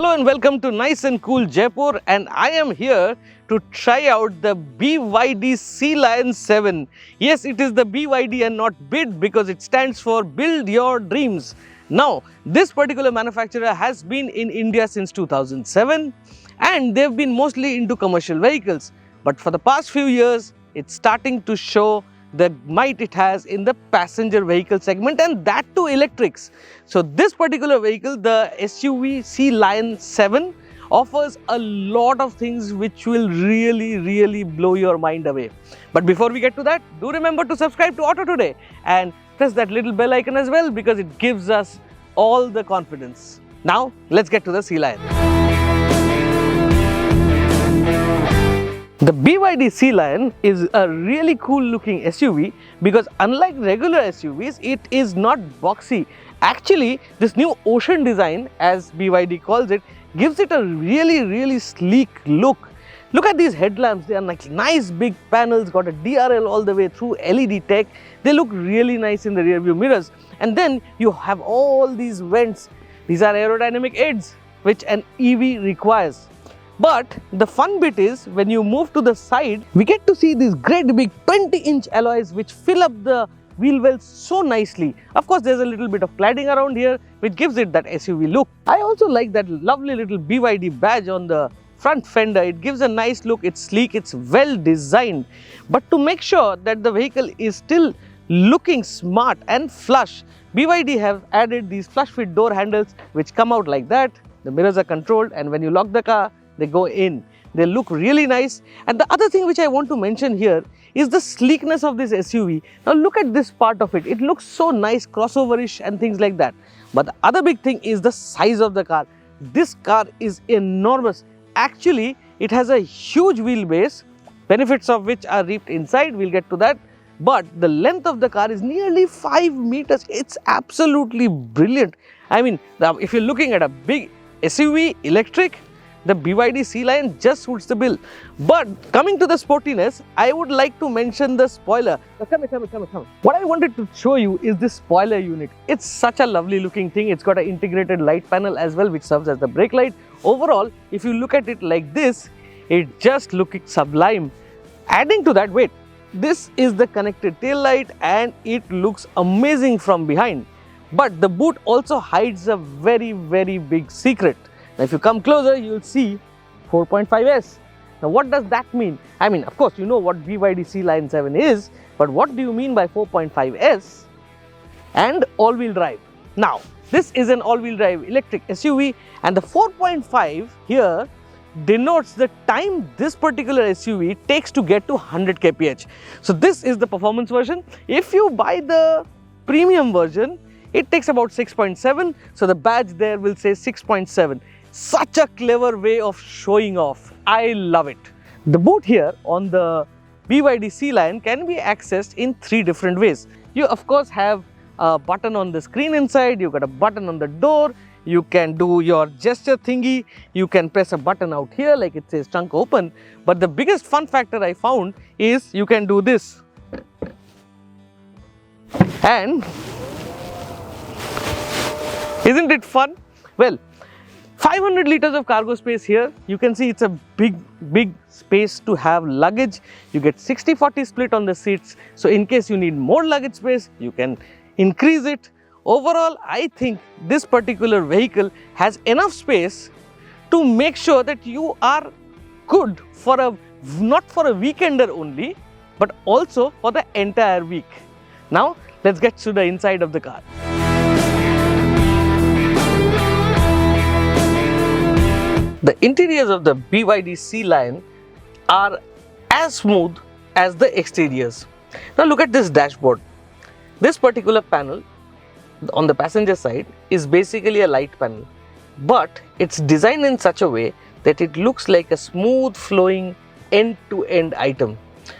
Hello and welcome to nice and cool Jaipur, and I am here to try out the BYD Sealion 7. Yes, it is the BYD and not BID because it stands for Build Your Dreams. Now, this particular manufacturer has been in India since 2007 and they've been mostly into commercial vehicles. But for the past few years, it's starting to show the might it has in the passenger vehicle segment, and that too electrics. So this particular vehicle, the SUV Sealion 7, offers a lot of things which will really blow your mind away. But before we get to that, do remember to subscribe to AutoToday and press that little bell icon as well, because it gives us all the confidence. Now let's get to the Sealion. The BYD Sealion is a really cool looking SUV because unlike regular SUVs, it is not boxy. Actually, this new ocean design, as BYD calls it, gives it a really sleek look. Look at these headlamps. They are like nice big panels, got a DRL all the way through, LED tech. They look really nice in the rear view mirrors. And then you have all these vents. These are aerodynamic aids which an EV requires. But the fun bit is when you move to the side, we get to see these great big 20-inch alloys which fill up the wheel wells so nicely. Of course, there's a little bit of cladding around here which gives it that SUV look. I also like that lovely little BYD badge on the front fender. It gives a nice look, it's sleek, it's well designed. But to make sure that the vehicle is still looking smart and flush, BYD have added these flush fit door handles which come out like that. The mirrors are controlled, and when you lock the car, they go in. They look really nice. And the other thing which I want to mention here is the sleekness of this SUV. Now look at this part of it. It looks so nice, crossover-ish and things like that. But the other big thing is the size of the car. This car is enormous. Actually, it has a huge wheelbase, benefits of which are reaped inside. We'll get to that. But the length of the car is nearly 5 meters. It's absolutely brilliant. I mean, if you're looking at a big SUV, electric, the BYD Sealion just suits the bill. But coming to the sportiness, I would like to mention the spoiler. Come here. What I wanted to show you is this spoiler unit. It's such a lovely looking thing. It's got an integrated light panel as well, which serves as the brake light. Overall, if you look at it like this, it just looks sublime. Adding to that, wait, this is the connected tail light and it looks amazing from behind. But the boot also hides a very big secret. Now, if you come closer, you will see 4.5S. Now, what does that mean? I mean, of course, you know what BYD Sealion 7 is, but what do you mean by 4.5S and all-wheel drive? Now, this is an all-wheel drive electric SUV, and the 4.5 here denotes the time this particular SUV takes to get to 100 kph. So, this is the performance version. If you buy the premium version, it takes about 6.7, so the badge there will say 6.7. Such a clever way of showing off. I love it. The boot here on the BYD Sealion can be accessed in 3 different ways. You of course have a button on the screen inside, you got a button on the door, you can do your gesture thingy, you can press a button out here like it says trunk open. But the biggest fun factor I found is you can do this. And isn't it fun? Well, 500 liters of cargo space here. You can see it's a big space to have luggage. You get 60-40 split on the seats. So in case you need more luggage space, you can increase it. Overall, I think this particular vehicle has enough space to make sure that you are good for not for a weekender only, but also for the entire week. Now, let's get to the inside of the car. The interiors of the BYD Sealion are as smooth as the exteriors. Now look at this dashboard. This particular panel on the passenger side is basically a light panel, but it's designed in such a way that it looks like a smooth flowing end-to-end item.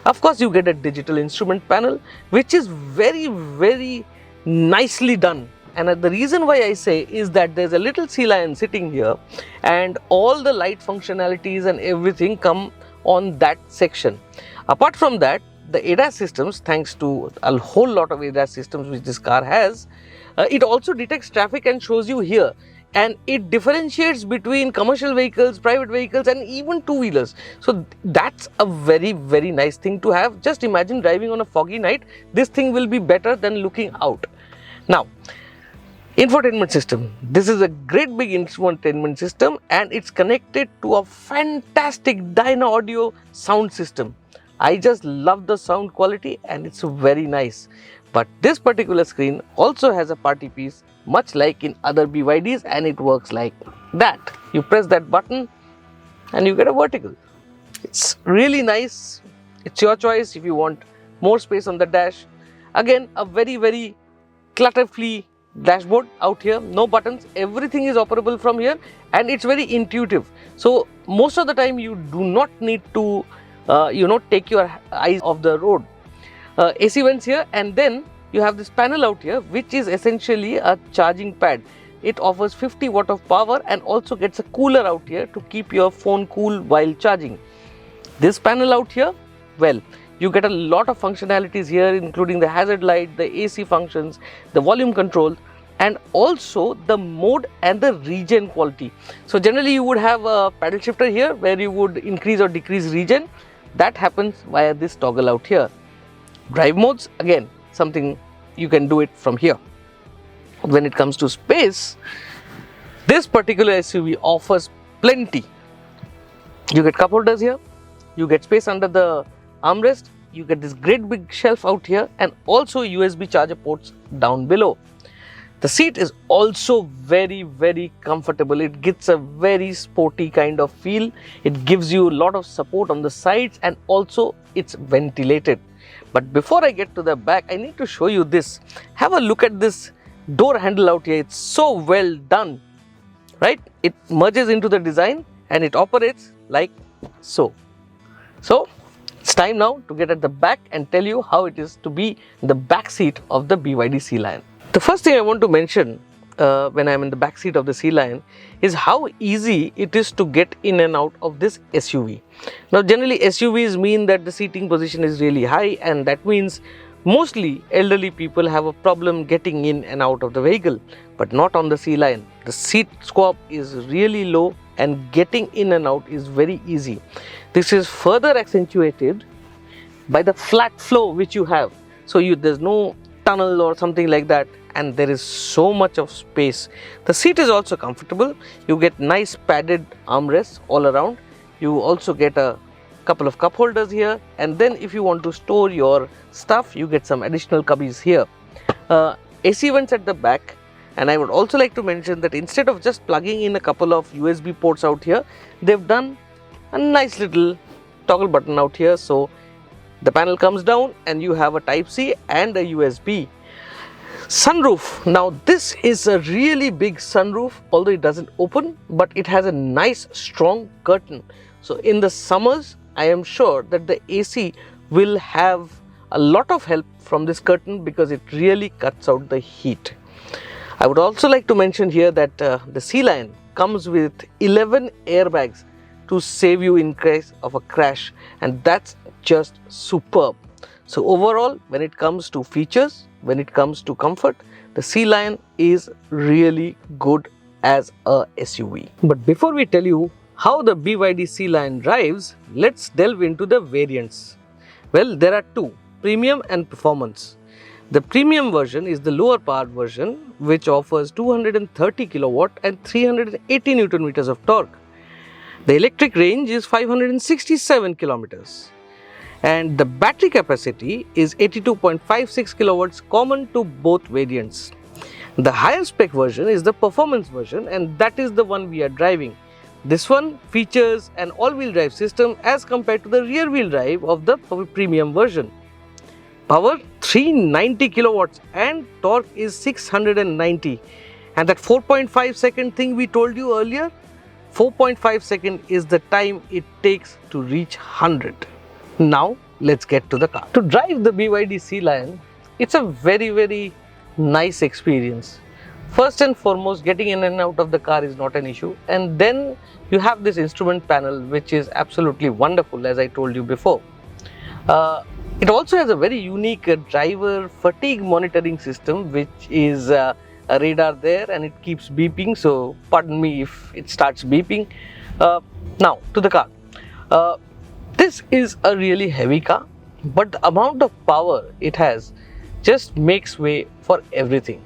Of course, you get a digital instrument panel which is very nicely done. And the reason why I say is that there's a little Sealion sitting here and all the light functionalities and everything come on that section. Apart from that, the ADAS systems, thanks to a whole lot of ADAS systems which this car has, it also detects traffic and shows you here. and it differentiates between commercial vehicles, private vehicles, and even two-wheelers. So that's a very, very nice thing to have. Just imagine driving on a foggy night. This thing will be better than looking out. Now, infotainment system. This is a great big infotainment system, and it's connected to a fantastic Dyna Audio sound system. I just love the sound quality and it's very nice. But this particular screen also has a party piece, much like in other BYDs, and it works like that. You press that button and you get a vertical. It's really nice. It's your choice if you want more space on the dash. Again, a very, very clutter-free dashboard out here, no buttons, everything is operable from here, and it's very intuitive. So most of the time you do not need to take your eyes off the road. AC vents here, and then you have this panel out here, which is essentially a charging pad. It offers 50 watt of power and also gets a cooler out here to keep your phone cool while charging. This panel out here, well, you get a lot of functionalities here, including the hazard light, the AC functions, the volume control, and also the mode and the regen quality. So generally you would have a paddle shifter here where you would increase or decrease regen. That happens via this toggle out here. Drive modes, again, something you can do it from here. When it comes to space, this particular SUV offers plenty. You get cup holders here, you get space under the armrest, you get this great big shelf out here, and also USB charger ports down below. The seat is also very, very comfortable. It gets a very sporty kind of feel. It gives you a lot of support on the sides, and also it's ventilated. But before I get to the back, I need to show you this. Have a look at this door handle out here. It's so well done, right? It merges into the design and it operates like so. So it's time now to get at the back and tell you how it is to be in the back seat of the BYD Sealion. The first thing I want to mention when I'm in the back seat of the Sealion is how easy it is to get in and out of this SUV. Now generally SUVs mean that the seating position is really high, and that means mostly elderly people have a problem getting in and out of the vehicle, but not on the Sealion. The seat squab is really low and getting in and out is very easy. This is further accentuated by the flat floor which you have. So there's no tunnel or something like that, and there is so much of space. The seat is also comfortable. You get nice padded armrests all around. You also get a couple of cup holders here, and then if you want to store your stuff, you get some additional cubbies here. AC vents at the back, and I would also like to mention that instead of just plugging in a couple of USB ports out here, they've done a nice little toggle button out here. So the panel comes down and you have a Type-C and a USB. Sunroof. Now this is a really big sunroof, although it doesn't open, but it has a nice strong curtain. So in the summers, I am sure that the AC will have a lot of help from this curtain because it really cuts out the heat. I would also like to mention here that the Sealion comes with 11 airbags to save you in case of a crash, and that's just superb. So overall, when it comes to features, when it comes to comfort, the Sealion is really good as a SUV. But before we tell you how the BYD Sealion drives, let's delve into the variants. Well, there are two, premium and performance. The premium version is the lower powered version, which offers 230 kilowatt and 380 Newton meters of torque. The electric range is 567 kilometers. And the battery capacity is 82.56 kilowatts, common to both variants. The higher spec version is the performance version, and that is the one we are driving. This one features an all-wheel drive system as compared to the rear-wheel drive of the premium version. Power 390 kilowatts and torque is 690. And that 4.5 second thing we told you earlier, 4.5 second is the time it takes to reach 100. Now let's get to the car. To drive the BYD Sealion, it's a very, very nice experience. First and foremost, getting in and out of the car is not an issue, and then you have this instrument panel which is absolutely wonderful, as I told you before. It also has a very unique driver fatigue monitoring system, which is a radar there and it keeps beeping, so pardon me if it starts beeping. Now to the car. This is a really heavy car, but the amount of power it has just makes way for everything.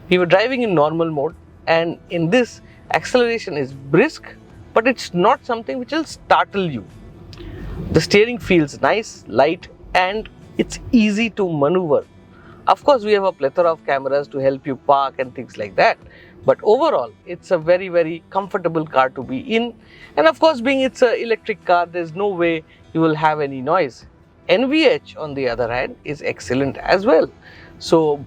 We were driving in normal mode, and in this, acceleration is brisk, but it's not something which will startle you. The steering feels nice, light, and it's easy to maneuver. Of course, we have a plethora of cameras to help you park and things like that, but overall, it's a very, very comfortable car to be in. And of course, being it's an electric car, there's no way you will have any noise. NVH, on the other hand, is excellent as well. So,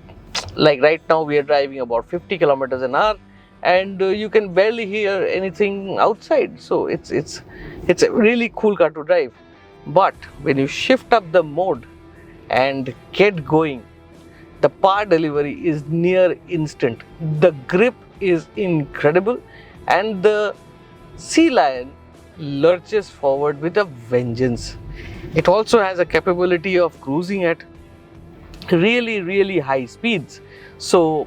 like right now, we are driving about 50 kilometers an hour, and you can barely hear anything outside. So it's a really cool car to drive. But when you shift up the mode and get going, the power delivery is near instant. The grip is incredible, and the Sealion lurches forward with a vengeance. It also has a capability of cruising at really high speeds. So,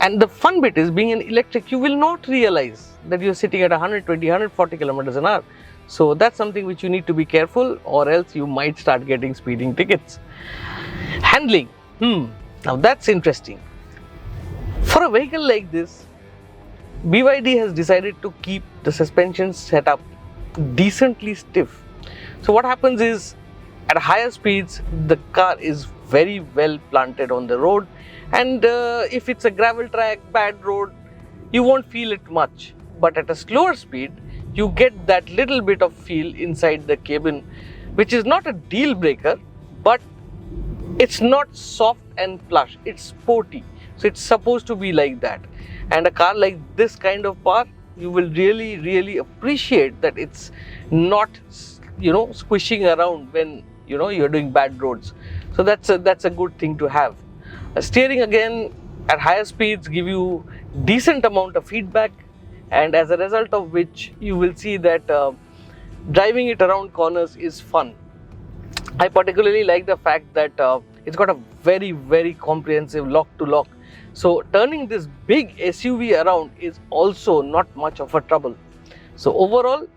and the fun bit is, being an electric, you will not realize that you're sitting at 120, 140 kilometers an hour. So that's something which you need to be careful, or else you might start getting speeding tickets. Handling. Now that's interesting. For a vehicle like this, BYD has decided to keep the suspension setup decently stiff. So what happens is, at higher speeds, the car is very well planted on the road, and if it's a gravel track, bad road, you won't feel it much. But at a slower speed, you get that little bit of feel inside the cabin, which is not a deal breaker, but it's not soft and plush, it's sporty. So it's supposed to be like that. And a car like this kind of power, you will really appreciate that it's not, squishing around when you're doing bad roads. So that's a good thing to have. Steering, again, at higher speeds give you decent amount of feedback, and as a result of which you will see that driving it around corners is fun. I particularly like the fact that it's got a very comprehensive lock-to-lock. So turning this big SUV around is also not much of a trouble. So overall,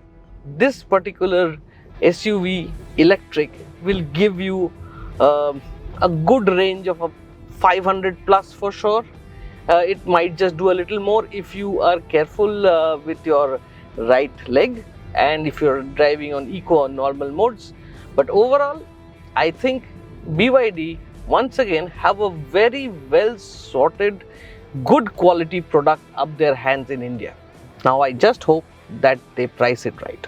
this particular SUV electric will give you a good range of a 500 plus for sure. It might just do a little more if you are careful with your right leg, and if you're driving on eco or normal modes. But overall, I think BYD once again have a very well sorted, good quality product up their hands in India. Now I just hope that they price it right.